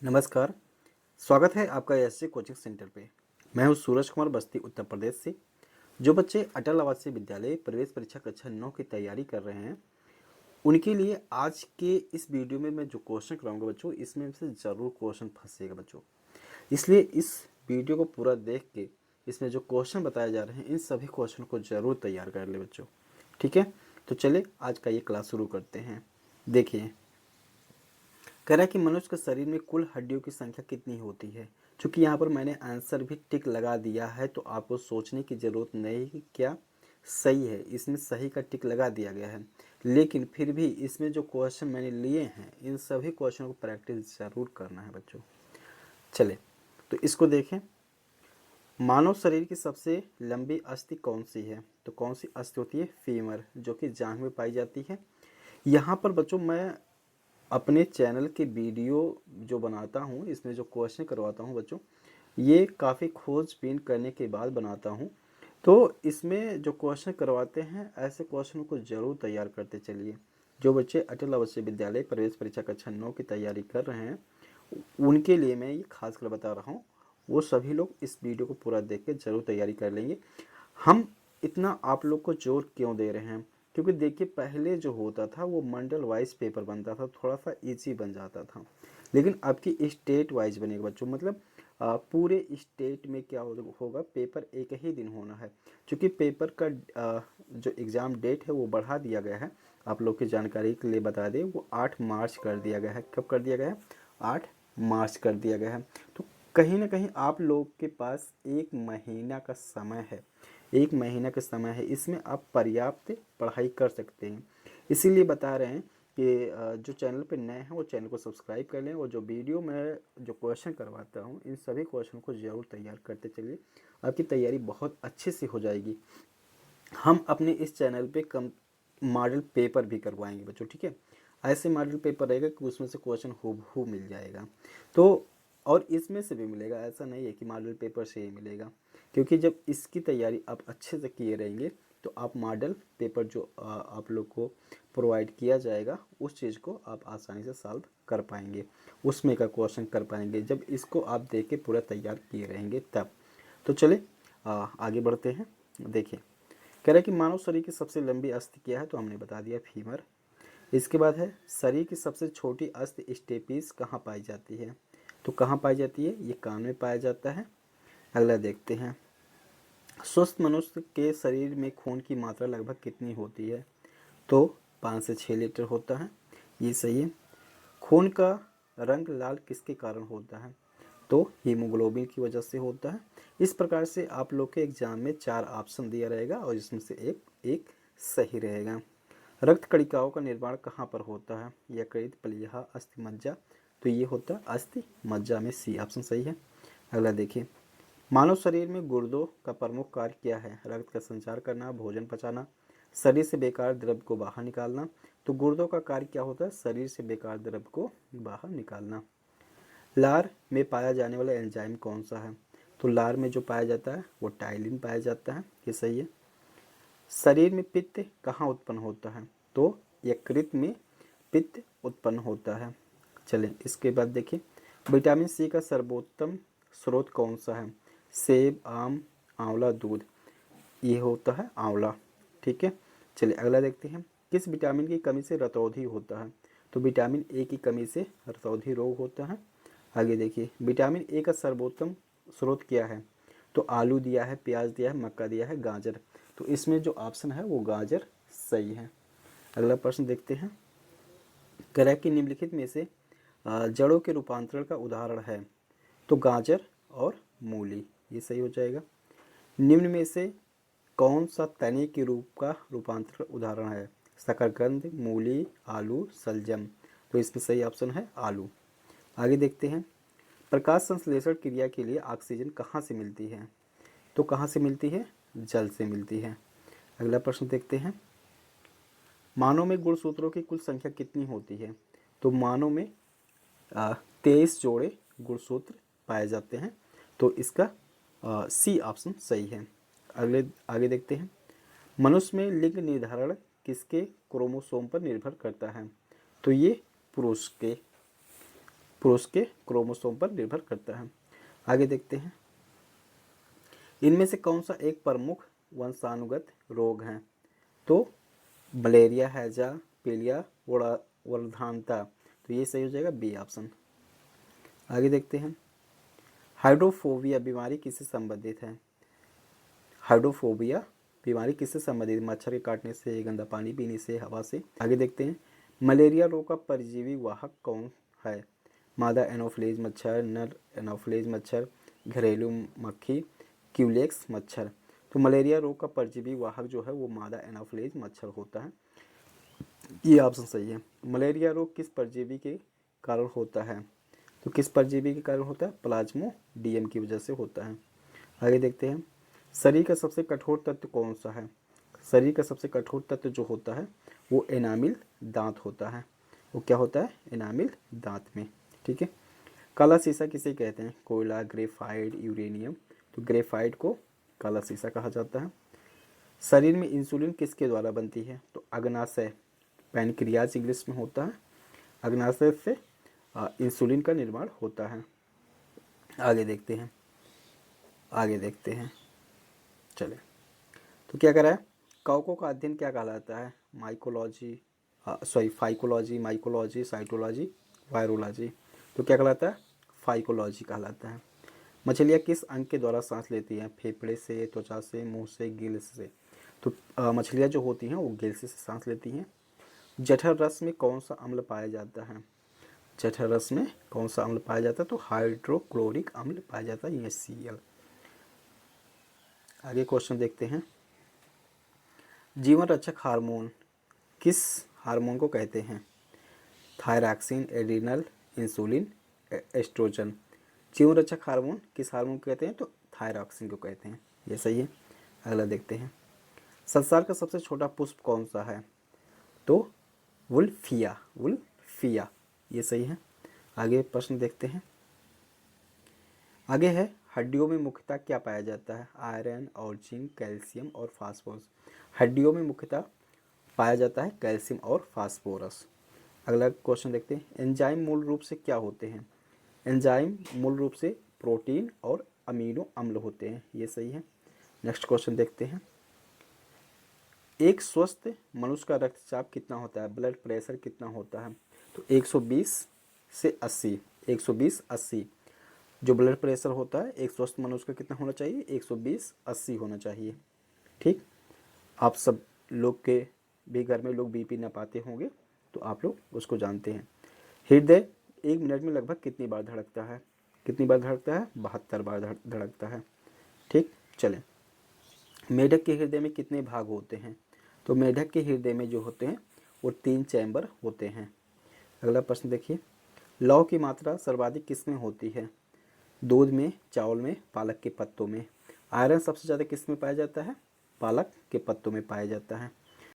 नमस्कार। स्वागत है आपका एसजे कोचिंग सेंटर पे। मैं हूं सूरज कुमार बस्ती उत्तर प्रदेश से। जो बच्चे अटल आवासीय विद्यालय प्रवेश परीक्षा कक्षा 9 की तैयारी कर रहे हैं उनके लिए आज के इस वीडियो में मैं जो क्वेश्चन कराऊंगा बच्चों, इसमें से ज़रूर क्वेश्चन फंसेगा बच्चों। इसलिए इस वीडियो को पूरा देख के इसमें जो क्वेश्चन बताए जा रहे हैं इन सभी क्वेश्चन को ज़रूर तैयार कर ले बच्चों। ठीक है, तो चलिए आज का ये क्लास शुरू करते हैं। देखिए, कह रहा है कि मनुष्य के शरीर में कुल हड्डियों की संख्या कितनी होती है। चूंकि यहाँ पर मैंने आंसर भी टिक लगा दिया है तो आपको सोचने की ज़रूरत नहीं कि क्या सही है, इसमें सही का टिक लगा दिया गया है। लेकिन फिर भी इसमें जो क्वेश्चन मैंने लिए हैं इन सभी क्वेश्चन को प्रैक्टिस ज़रूर करना है बच्चों। चले तो इसको देखें। मानव शरीर की सबसे लंबी अस्थि कौन सी है? तो कौन सी अस्थि होती है? फीमर, जो कि जांघ में पाई जाती है। यहाँ पर बच्चों मैं अपने चैनल के वीडियो जो बनाता हूँ इसमें जो क्वेश्चन करवाता हूँ बच्चों, ये काफ़ी खोजबीन करने के बाद बनाता हूँ। तो इसमें जो क्वेश्चन करवाते हैं ऐसे क्वेश्चन को ज़रूर तैयार करते चलिए। जो बच्चे अटल आवासीय विद्यालय प्रवेश परीक्षा कक्षा 9 की तैयारी कर रहे हैं उनके लिए मैं ये खास कर बता रहा हूँ। वो सभी लोग इस वीडियो को पूरा देख के ज़रूर तैयारी कर लेंगे। हम इतना आप लोग को जोर क्यों दे रहे हैं? क्योंकि देखिए, पहले जो होता था वो मंडल वाइज पेपर बनता था, थोड़ा सा इजी बन जाता था। लेकिन अब की स्टेट वाइज बनेगा बच्चों, मतलब पूरे स्टेट में क्या होगा, पेपर एक ही दिन होना है। क्योंकि पेपर का जो एग्ज़ाम डेट है वो बढ़ा दिया गया है। आप लोग की जानकारी के लिए बता दें, वो 8 मार्च कर दिया गया है। कब कर दिया गया है? 8 मार्च कर दिया गया है। तो कहीं ना कहीं आप लोग के पास 1 महीना का समय है। 1 महीना का समय है, इसमें आप पर्याप्त पढ़ाई कर सकते हैं। इसीलिए बता रहे हैं कि जो चैनल पे नए हैं वो चैनल को सब्सक्राइब कर लें और जो वीडियो में जो क्वेश्चन करवाता हूँ इन सभी क्वेश्चन को ज़रूर तैयार करते चलिए। आपकी तैयारी बहुत अच्छे से हो जाएगी। हम अपने इस चैनल पे कम मॉडल पेपर भी करवाएंगे बच्चों, ठीक है। ऐसे मॉडल पेपर रहेगा कि उसमें से क्वेश्चन हूबहू मिल जाएगा। तो और इसमें से भी मिलेगा, ऐसा नहीं है कि मॉडल पेपर से ही मिलेगा। क्योंकि जब इसकी तैयारी आप अच्छे से किए रहेंगे तो आप मॉडल पेपर जो आप लोग को प्रोवाइड किया जाएगा उस चीज़ को आप आसानी से सॉल्व कर पाएंगे, उसमें का क्वेश्चन कर पाएंगे जब इसको आप देख के पूरा तैयार किए रहेंगे तब। तो चले आगे बढ़ते हैं। देखिए, कह रहा है कि मानव शरीर की सबसे लंबी अस्थि क्या है? तो हमने बता दिया फीमर। इसके बाद है शरीर की सबसे छोटी अस्थि स्टेपीज कहाँ पाई जाती है? तो कहाँ पाई जाती है? ये कान में पाया जाता है। अगला देखते हैं, स्वस्थ मनुष्य के शरीर में खून की मात्रा लगभग कितनी होती है? तो 5 से 6 लीटर होता है, ये सही है। खून का रंग लाल किसके कारण होता है? तो हीमोग्लोबिन की वजह से होता है। इस प्रकार से आप लोग के एग्जाम में 4 ऑप्शन दिया रहेगा और इसमें से एक एक सही रहेगा। रक्त कणिकाओं का निर्माण कहाँ पर होता है? यकृत, प्लीहा, अस्थि मज्जा। तो ये होता है अस्थि मज्जा में, सी ऑप्शन सही है। अगला देखिए, मानव शरीर में गुर्दों का प्रमुख कार्य क्या है? रक्त का संचार करना, भोजन पचाना, शरीर से बेकार द्रव्य को बाहर निकालना। तो गुर्दों का कार्य क्या होता है? शरीर से बेकार द्रव्य को बाहर निकालना। लार में पाया जाने वाला एंजाइम कौन सा है? तो लार में जो पाया जाता है वो टाइलिन पाया जाता है, ये सही है। शरीर में पित्त कहाँ उत्पन्न होता है? तो यकृत में पित्त उत्पन्न होता है। चलें इसके बाद देखिए, विटामिन सी का सर्वोत्तम स्रोत कौन सा है? सेब, आम, आंवला, दूध। ये होता है आंवला, ठीक है। चलिए अगला देखते हैं, किस विटामिन की कमी से रतौंधी होता है? तो विटामिन ए की कमी से रतौंधी रोग होता है। आगे देखिए, विटामिन ए का सर्वोत्तम स्रोत क्या है? तो आलू दिया है, प्याज दिया है, मक्का दिया है, गाजर। तो इसमें जो ऑप्शन है वो गाजर सही है। अगला प्रश्न देखते हैं, कह रहा है कि निम्नलिखित में से जड़ों के रूपांतरण का उदाहरण है? तो गाजर और मूली, ये सही हो जाएगा। निम्न में से कौन सा तने के रूप का रूपांतरण उदाहरण है? शकरकंद, मूली, आलू, सलजम। तो इसमें सही ऑप्शन है आलू। आगे देखते हैं, प्रकाश संश्लेषण क्रिया के लिए ऑक्सीजन कहाँ से मिलती है? तो कहाँ से मिलती है? जल से मिलती है। अगला प्रश्न देखते हैं, मानव में गुणसूत्रों की कुल संख्या कितनी होती है? तो मानव में 23 जोड़े गुणसूत्र पाए जाते हैं। तो इसका सी ऑप्शन सही है। अगले आगे देखते हैं, मनुष्य में लिंग निर्धारण किसके क्रोमोसोम पर निर्भर करता है? तो ये पुरुष के। पुरुष के क्रोमोसोम पर निर्भर करता है। आगे देखते हैं, इनमें से कौन सा एक प्रमुख वंशानुगत रोग है? तो मलेरिया, हैजा, पीलिया, वर्धानता। तो ये सही हो जाएगा बी ऑप्शन। आगे देखते हैं, हाइड्रोफोबिया बीमारी किससे संबंधित है? हाइड्रोफोबिया बीमारी किससे संबंधित है? मच्छर के काटने से, गंदा पानी पीने से, हवा से। आगे देखते हैं, मलेरिया रोग का परजीवी वाहक कौन है? मादा एनोफ्िलीज मच्छर, नर एनोफ्िलीज मच्छर, घरेलू मक्खी, क्यूलेक्स मच्छर। तो मलेरिया रोग का परजीवी वाहक जो है वो मादा एनोफ्िलीज मच्छर होता है। ये ऑप्शन सही है। मलेरिया रोग किस परजीवी के कारण होता है? तो किस परजीवी के कारण होता है? प्लाज्मोडियम की वजह से होता है। आगे देखते हैं, शरीर का सबसे कठोर तत्व कौन सा है? शरीर का सबसे कठोर तत्व जो होता है वो एनामिल दांत होता है। वो क्या होता है? एनामिल दांत में। ठीक है। काला शीशा किसे कहते हैं? कोयला, ग्रेफाइट, यूरेनियम। तो ग्रेफाइट को काला शीशा कहा जाता है। शरीर में इंसुलिन किसके द्वारा बनती है? तो अग्नाशय, पैनक्रियाज इंग्लिश में होता है। अग्नाशय से इंसुलिन का निर्माण होता है। आगे देखते हैं, आगे देखते हैं, चले। तो क्या करा है, कवकों का अध्ययन क्या कहलाता है? Mycology, phycology, mycology, cytology, virology. तो क्या कहलाता है? फाइकोलॉजी कहलाता है। मछलियाँ किस अंग के द्वारा सांस लेती हैं? फेफड़े से, त्वचा से, मुंह से, गिल्स से। तो मछलियाँ जो होती हैं वो गिल्स से सांस लेती हैं। जठर रस में कौन सा अम्ल पाया जाता है? जठर रस में कौन सा अम्ल पाया जाता है? तो हाइड्रोक्लोरिक अम्ल पाया जाता है, HCl। आगे क्वेश्चन देखते हैं, जीवन रक्षक हार्मोन किस हार्मोन को कहते हैं? Thyroxine, adrenal, insulin, estrogen. जीवन रक्षक हार्मोन किस हार्मोन को कहते हैं? तो थायरॉक्सिन को कहते हैं। ये सही है। अगला देखते हैं, संसार का सबसे छोटा पुष्प कौन सा है? तो वुल्फिया, वुल्फिया। ये सही है। आगे प्रश्न देखते हैं, आगे है, हड्डियों में मुख्यतः क्या पाया जाता है? आयरन और जिंक, कैल्शियम और फास्फोरस। हड्डियों में मुख्यतः पाया जाता है कैल्शियम और फास्फोरस। अगला क्वेश्चन देखते हैं, एंजाइम मूल रूप से क्या होते हैं? एंजाइम मूल रूप से प्रोटीन और अमीनो अम्ल होते हैं। ये सही है। नेक्स्ट क्वेश्चन देखते हैं, एक स्वस्थ मनुष्य का रक्तचाप कितना होता है? ब्लड प्रेशर कितना होता है? तो 120 से 80, 120 80 जो ब्लड प्रेशर होता है एक स्वस्थ मनुष्य का कितना होना चाहिए? 120 80 होना चाहिए। ठीक। आप सब लोग के भी घर में लोग बीपी ना पाते होंगे तो आप लोग उसको जानते हैं। हृदय 1 मिनट में लगभग कितनी बार धड़कता है? कितनी बार धड़कता है? 72 बार धड़कता है। ठीक। चलें, मेढक के हृदय में कितने भाग होते हैं? तो मेढक के हृदय में जो होते हैं वो 3 चैम्बर होते हैं। अगला प्रश्न देखिए, लौह की मात्रा सर्वाधिक किस में होती है? दूध में, चावल में, पालक के पत्तों में। आयरन सबसे ज़्यादा किस में पाया जाता है? पालक के पत्तों में पाया जाता है।